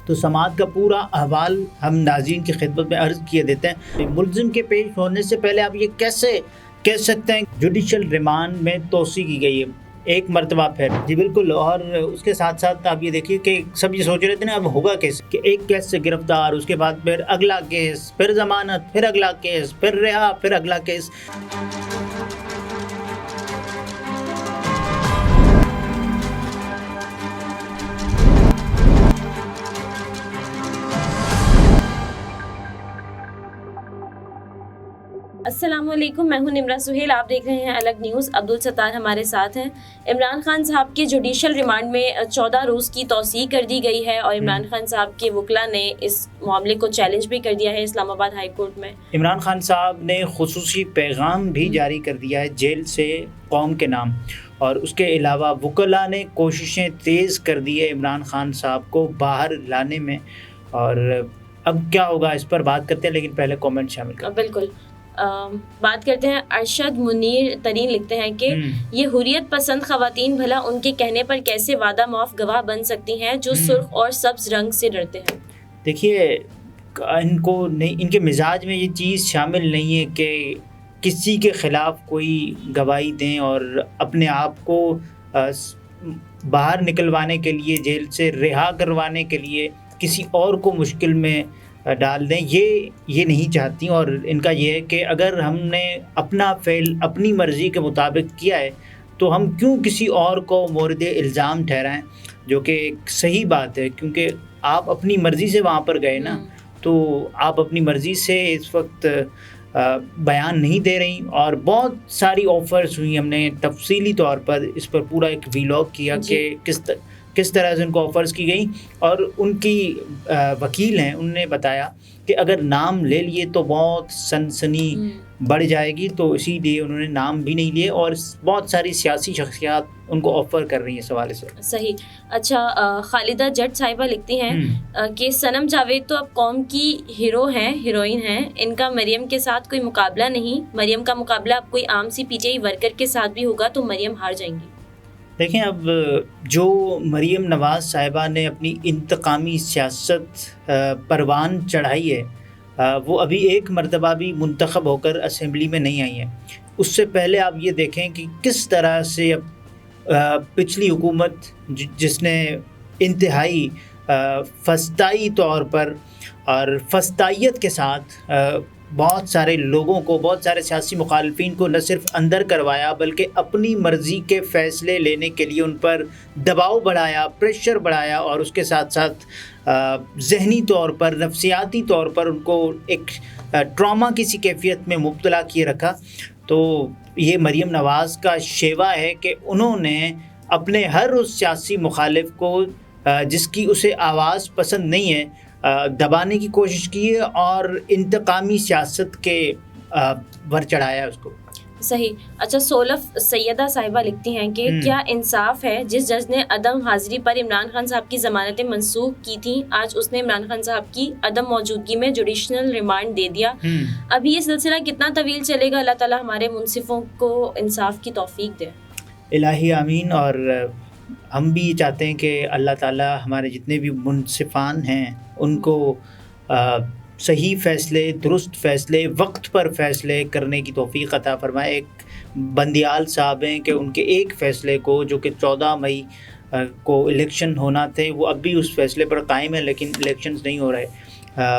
تو سماعت کا پورا احوال ہم ناظرین کی خدمت میں عرض کیے دیتے ہیں۔ ملزم کے پیش ہونے سے پہلے آپ یہ کیسے کہہ سکتے ہیں جوڈیشل ریمانڈ میں توسیع کی گئی ہے ایک مرتبہ پھر؟ جی بالکل، اور اس کے ساتھ ساتھ آپ یہ دیکھیے کہ سب یہ سوچ رہے تھے نا اب ہوگا کیسے، کہ ایک کیس سے گرفتار، اس کے بعد پھر اگلا کیس، پھر ضمانت، پھر اگلا کیس، پھر رہا، پھر اگلا کیس۔ السلام علیکم، میں ہوں نمرہ سہیل، آپ دیکھ رہے ہیں الگ نیوز۔ عبدالستار ہمارے ساتھ ہیں۔ عمران خان صاحب کے جوڈیشل ریمانڈ میں 14 روز کی توسیع کر دی گئی ہے اور عمران خان صاحب کے وکلاء نے اس معاملے کو چیلنج بھی کر دیا ہے اسلام آباد ہائی کورٹ میں۔ عمران خان صاحب نے خصوصی پیغام بھی جاری کر دیا ہے جیل سے قوم کے نام، اور اس کے علاوہ وکلاء نے کوششیں تیز کر دی ہے عمران خان صاحب کو باہر لانے میں، اور اب کیا ہوگا اس پر بات کرتے ہیں، لیکن پہلے کومنٹ شامل کریں۔ بالکل، بات کرتے ہیں۔ ارشد منیر ترین لکھتے ہیں کہ یہ حریت پسند خواتین بھلا ان کے کہنے پر کیسے وعدہ معاف گواہ بن سکتی ہیں جو سرخ اور سبز رنگ سے ڈرتے ہیں۔ دیکھیے، ان کو نہیں، ان کے مزاج میں یہ چیز شامل نہیں ہے کہ کسی کے خلاف کوئی گواہی دیں اور اپنے آپ کو باہر نکلوانے کے لیے، جیل سے رہا کروانے کے لیے کسی اور کو مشکل میں ڈال دیں، یہ نہیں چاہتی، اور ان کا یہ ہے کہ اگر ہم نے اپنا فعل اپنی مرضی کے مطابق کیا ہے تو ہم کیوں کسی اور کو مورد الزام ٹھہرائیں، جو کہ ایک صحیح بات ہے، کیونکہ آپ اپنی مرضی سے وہاں پر گئے نا، تو آپ اپنی مرضی سے اس وقت بیان نہیں دے رہی۔ اور بہت ساری آفرز ہوئی، ہم نے تفصیلی طور پر اس پر پورا ایک ویلاگ کیا کہ کس طرح سے ان کو آفرز کی گئی، اور ان کی وکیل ہیں، انہوں نے بتایا کہ اگر نام لے لیے تو بہت سنسنی بڑھ جائے گی، تو اسی لیے انہوں نے نام بھی نہیں لیے، اور بہت ساری سیاسی شخصیات ان کو آفر کر رہی ہیں اس حوالے سے۔ صحیح۔ اچھا، خالدہ جٹ صاحبہ لکھتی ہیں کہ صنم جاوید تو اب قوم کی ہیروئن ہیں، ان کا مریم کے ساتھ کوئی مقابلہ نہیں، مریم کا مقابلہ اب کوئی عام سی پی ٹی آئی ورکر کے ساتھ بھی ہوگا تو مریم ہار جائیں گی۔ دیکھیں، اب جو مریم نواز صاحبہ نے اپنی انتقامی سیاست پروان چڑھائی ہے، وہ ابھی ایک مرتبہ بھی منتخب ہو کر اسمبلی میں نہیں آئی ہیں۔ اس سے پہلے آپ یہ دیکھیں کہ کس طرح سے پچھلی حکومت، جس نے انتہائی فسطائی طور پر اور فسطائیت کے ساتھ بہت سارے لوگوں کو، بہت سارے سیاسی مخالفین کو نہ صرف اندر کروایا بلکہ اپنی مرضی کے فیصلے لینے کے لیے ان پر دباؤ بڑھایا، پریشر بڑھایا، اور اس کے ساتھ ساتھ ذہنی طور پر، نفسیاتی طور پر ان کو ایک ٹراما کی سی کیفیت میں مبتلا کیے رکھا، تو یہ مریم نواز کا شیوا ہے کہ انہوں نے اپنے ہر اس سیاسی مخالف کو جس کی اسے آواز پسند نہیں ہے دبانے کی کوشش کی ہے، اور انتقامی سیاست کے ور چڑھایا اس کو۔ صحیح۔ اچھا، سولف سیدہ صاحبہ لکھتی ہیں کہ کیا انصاف ہے جس جج نے عدم حاضری پر عمران خان صاحب کی ضمانتیں منسوخ کی تھیں، آج اس نے عمران خان صاحب کی عدم موجودگی میں جوڈیشنل ریمانڈ دے دیا۔ ابھی یہ سلسلہ کتنا طویل چلے گا؟ اللہ تعالیٰ ہمارے منصفوں کو انصاف کی توفیق دے۔ الہی آمین۔ اور ہم بھی چاہتے ہیں کہ اللہ تعالیٰ ہمارے جتنے بھی منصفان ہیں ان کو صحیح فیصلے، درست فیصلے، وقت پر فیصلے کرنے کی توفیق عطا فرمائے۔ ایک بندیال صاحب ہیں کہ ان کے ایک فیصلے کو، جو کہ 14 مئی کو الیکشن ہونا تھے، وہ اب بھی اس فیصلے پر قائم ہے، لیکن الیکشنز نہیں ہو رہے۔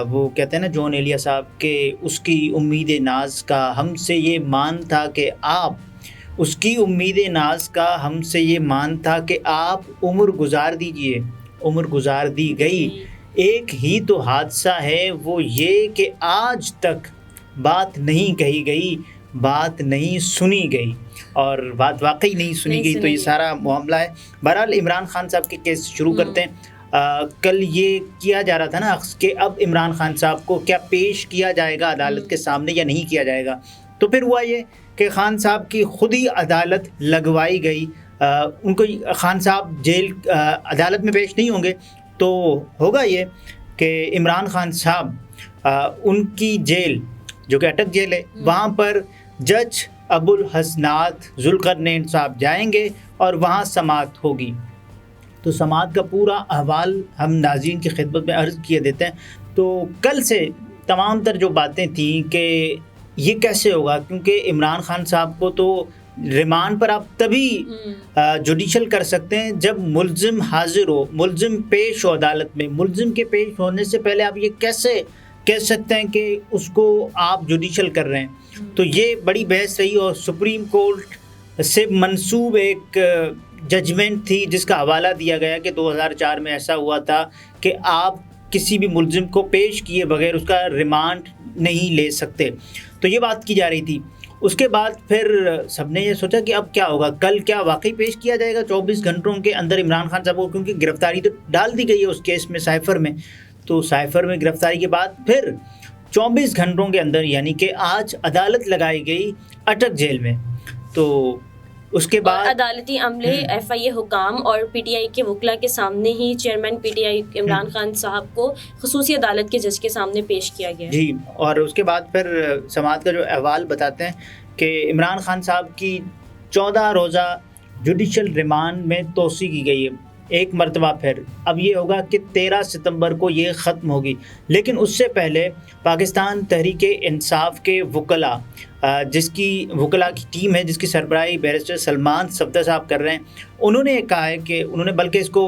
وہ کہتے ہیں نا جون ایلیا صاحب کہ اس کی امید ناز کا ہم سے یہ مان تھا کہ آپ، اس کی امید ناز کا ہم سے یہ مان تھا کہ آپ عمر گزار دیجئے، عمر گزار دی گئی، ایک ہی تو حادثہ ہے وہ یہ کہ آج تک بات نہیں کہی گئی، بات نہیں سنی گئی، اور بات واقعی نہیں سنی گئی، تو یہ سارا معاملہ ہے۔ بہرحال عمران خان صاحب کے کیس شروع کرتے ہیں۔ کل یہ کیا جا رہا تھا نا کہ اب عمران خان صاحب کو کیا پیش کیا جائے گا عدالت کے سامنے یا نہیں کیا جائے گا، تو پھر ہوا یہ کہ خان صاحب کی خود ہی عدالت لگوائی گئی۔ ان کو خان صاحب جیل عدالت میں پیش نہیں ہوں گے، تو ہوگا یہ کہ عمران خان صاحب ان کی جیل، جو کہ اٹک جیل ہے، وہاں پر جج ابو الحسنات ذوالقرنین صاحب جائیں گے اور وہاں سماعت ہوگی۔ تو سماعت کا پورا احوال ہم ناظرین کی خدمت میں عرض کیے دیتے ہیں۔ تو کل سے تمام تر جو باتیں تھیں کہ یہ کیسے ہوگا، کیونکہ عمران خان صاحب کو تو ریمانڈ پر آپ تبھی جوڈیشل کر سکتے ہیں جب ملزم حاضر ہو، ملزم پیش ہو عدالت میں۔ ملزم کے پیش ہونے سے پہلے آپ یہ کیسے کہہ سکتے ہیں کہ اس کو آپ جوڈیشل کر رہے ہیں؟ تو یہ بڑی بحث رہی، اور سپریم کورٹ سے منسوب ایک ججمنٹ تھی جس کا حوالہ دیا گیا کہ 2004 میں ایسا ہوا تھا کہ آپ کسی بھی ملزم کو پیش کیے بغیر اس کا ریمانڈ نہیں لے سکتے۔ تو یہ بات کی جا رہی تھی۔ اس کے بعد پھر سب نے یہ سوچا کہ اب کیا ہوگا، کل کیا واقعی پیش کیا جائے گا 24 گھنٹوں کے اندر عمران خان صاحب کو، کیونکہ گرفتاری تو ڈال دی گئی ہے اس کیس میں سائفر میں۔ تو سائفر میں گرفتاری کے بعد پھر 24 گھنٹوں کے اندر، یعنی کہ آج عدالت لگائی گئی اٹک جیل میں۔ تو اس کے بعد عدالتی عملے، ایف آئی اے حکام اور پی ٹی آئی کے وکلاء کے سامنے ہی chairman P T I Imran Khan صاحب کو خصوصی عدالت کے جج کے سامنے پیش کیا گیا جی۔ اور اس کے بعد پھر سماعت کا جو احوال بتاتے ہیں کہ عمران خان صاحب کی 14 روزہ جوڈیشل ریمانڈ میں توسیع کی گئی ہے ایک مرتبہ پھر۔ اب یہ ہوگا کہ 13 ستمبر کو یہ ختم ہوگی، لیکن اس سے پہلے پاکستان تحریک انصاف کے وکلاء، جس کی وکلاء کی ٹیم ہے جس کی سربراہی بیرسٹر سلمان صفدر صاحب کر رہے ہیں، انہوں نے کہا ہے کہ انہوں نے بلکہ اس کو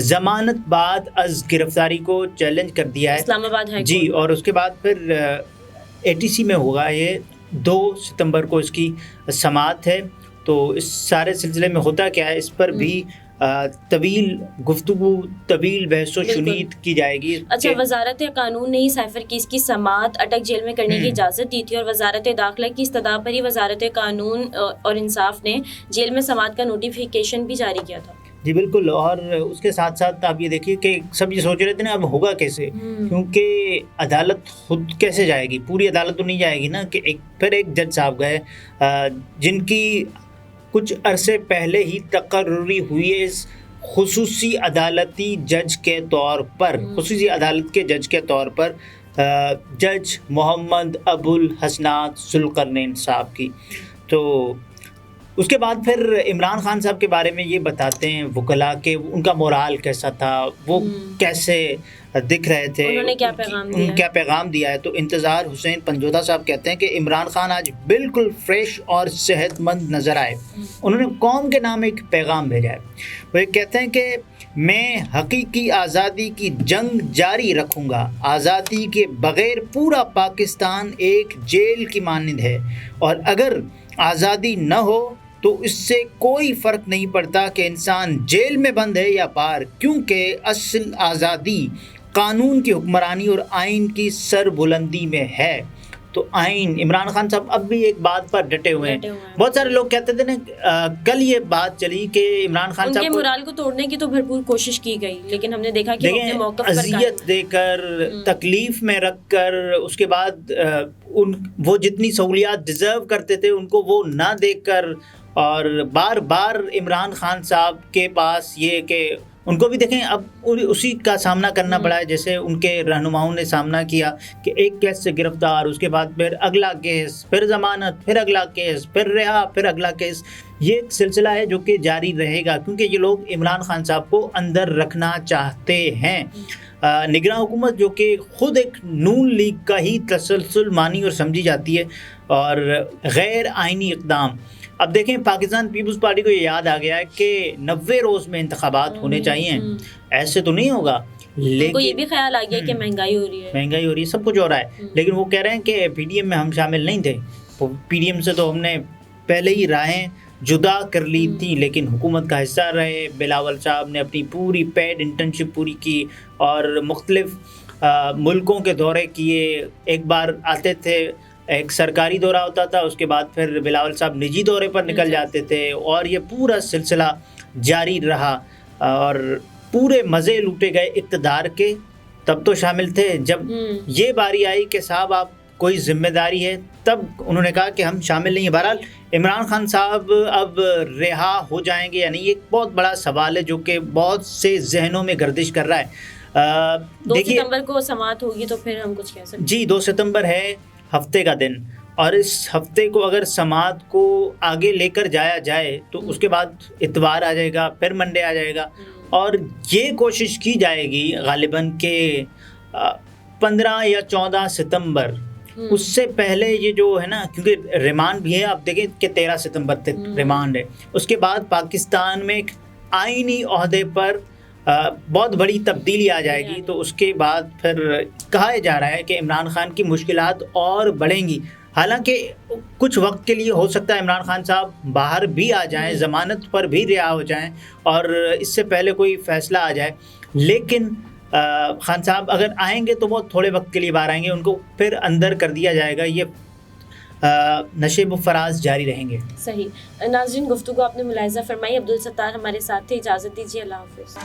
ضمانت بعد از گرفتاری کو چیلنج کر دیا ہے اسلام آباد ہائی جی۔ اور اس کے بعد پھر اے ٹی سی میں ہوگا، یہ 2 ستمبر کو اس کی سماعت ہے۔ تو اس سارے سلسلے میں ہوتا کیا ہے، اس پر بھی طویل گفتگو، طویل بحث و شنید کی جائے گی۔ اچھا، وزارت قانون نے ہی سائفر کیس کی سماعت اٹک جیل میں کرنے کی اجازت دی تھی، اور وزارت داخلہ کی استدعا پر ہی وزارت قانون اور انصاف نے جیل میں سماعت کا نوٹیفیکیشن بھی جاری کیا تھا۔ جی بالکل۔ اور اس کے ساتھ ساتھ آپ یہ دیکھیے کہ سب یہ سوچ رہے تھے نا اب ہوگا کیسے، کیونکہ عدالت خود کیسے جائے گی، پوری عدالت تو نہیں جائے گی نا، کہ پھر ایک جج صاحب گئے جن کی کچھ عرصے پہلے ہی تقرری ہوئی ہے اس خصوصی عدالتی جج کے طور پر، خصوصی عدالت کے جج کے طور پر، جج محمد ابو الحسنات ذوالقرنین صاحب کی۔ تو اس کے بعد پھر عمران خان صاحب کے بارے میں یہ بتاتے ہیں وکلاء کہ ان کا مورال کیسا تھا، وہ کیسے دکھ رہے تھے، انہوں نے کیا پیغام دیا ہے۔ تو انتظار حسین پنجوتا صاحب کہتے ہیں کہ عمران خان آج بالکل فریش اور صحت مند نظر آئے۔ انہوں نے قوم کے نام ایک پیغام بھیجا ہے۔ وہ یہ کہتے ہیں کہ میں حقیقی آزادی کی جنگ جاری رکھوں گا، آزادی کے بغیر پورا پاکستان ایک جیل کی مانند ہے، اور اگر آزادی نہ ہو تو اس سے کوئی فرق نہیں پڑتا کہ انسان جیل میں بند ہے یا باہر، کیونکہ اصل آزادی قانون کی حکمرانی اور آئین کی سر بلندی میں ہے۔ تو آئین، عمران خان صاحب اب بھی ایک بات پر ڈٹے ہوئے ہیں۔ بہت سارے لوگ کہتے تھے نا، کل یہ بات چلی کہ عمران خان صاحب ان کے مورال کو توڑنے کی تو بھرپور کوشش کی گئی، لیکن ہم نے دیکھا کہ وہ اپنے موقف پر اذیت دے کر، تکلیف میں رکھ کر، اس کے بعد وہ جتنی سہولیات ڈیزرو کرتے تھے ان کو وہ نہ دے کر، اور بار بار عمران خان صاحب کے پاس یہ کہ ان کو بھی دیکھیں اب اسی کا سامنا کرنا پڑا ہے جیسے ان کے رہنماؤں نے سامنا کیا، کہ ایک کیس سے گرفتار، اس کے بعد پھر اگلا کیس، پھر ضمانت، پھر اگلا کیس، پھر رہا، پھر اگلا کیس۔ یہ ایک سلسلہ ہے جو کہ جاری رہے گا، کیونکہ یہ لوگ عمران خان صاحب کو اندر رکھنا چاہتے ہیں۔ نگراں حکومت جو کہ خود ایک نون لیگ کا ہی تسلسل مانی اور سمجھی جاتی ہے، اور غیر آئینی اقدام۔ اب دیکھیں پاکستان پیپلز پارٹی کو یہ یاد آ گیا ہے کہ 90 روز میں انتخابات ہونے چاہیے، ایسے تو نہیں ہوگا، لیکن یہ بھی خیال آ گیا کہ مہنگائی ہو رہی ہے، سب کچھ ہو رہا ہے، لیکن وہ کہہ رہے ہیں کہ پی ڈی ایم میں ہم شامل نہیں تھے، پی ڈی ایم سے تو ہم نے پہلے ہی راہیں جدا کر لی تھی، لیکن حکومت کا حصہ رہے۔ بلاول صاحب نے اپنی پوری پیڈ انٹرنشپ پوری کی اور مختلف ملکوں کے دورے کیے، ایک بار آتے تھے، ایک سرکاری دورہ ہوتا تھا، اس کے بعد پھر بلاول صاحب نجی دورے پر نکل جاتے تھے، اور یہ پورا سلسلہ جاری رہا، اور پورے مزے لوٹے گئے اقتدار کے۔ تب تو شامل تھے، جب یہ باری آئی کہ صاحب آپ کوئی ذمہ داری ہے، تب انہوں نے کہا کہ ہم شامل نہیں ہیں۔ بہرحال عمران خان صاحب اب رہا ہو جائیں گے یا نہیں، یہ ایک بہت بڑا سوال ہے جو کہ بہت سے ذہنوں میں گردش کر رہا ہے۔ 2 ستمبر کو سماعت ہوگی تو پھر ہم کچھ کہہ سکتے ہیں۔ جی 2 ستمبر ہے، ہفتے کا دن، اور اس ہفتے کو اگر سماعت کو آگے لے کر جایا جائے تو اس کے بعد اتوار آ جائے گا، پھر منڈے آ جائے گا، اور یہ کوشش کی جائے گی غالباً کہ 15 یا 14 ستمبر اس سے پہلے یہ جو ہے نا، کیونکہ ریمانڈ بھی ہے، آپ دیکھیں کہ 13 ستمبر تک ریمانڈ ہے، اس کے بعد پاکستان میں ایک آئینی عہدے پر بہت بڑی تبدیلی آ جائے گی، تو اس کے بعد پھر کہا جا رہا ہے کہ عمران خان کی مشکلات اور بڑھیں گی. حالانکہ کچھ وقت کے لیے ہو سکتا ہے عمران خان صاحب باہر بھی آ جائیں، ضمانت پر بھی رہا ہو جائیں اور اس سے پہلے کوئی فیصلہ آ جائے، لیکن خان صاحب اگر آئیں گے تو بہت تھوڑے وقت کے لیے باہر آئیں گے، ان کو پھر اندر کر دیا جائے گا، یہ نشیب و فراز جاری رہیں گے. صحیح. ناظرین، گفتگو آپ نے ملاحظہ فرمائی. عبدالستار ہمارے ساتھ تھے. اجازت دیجیے. اللہ حافظ.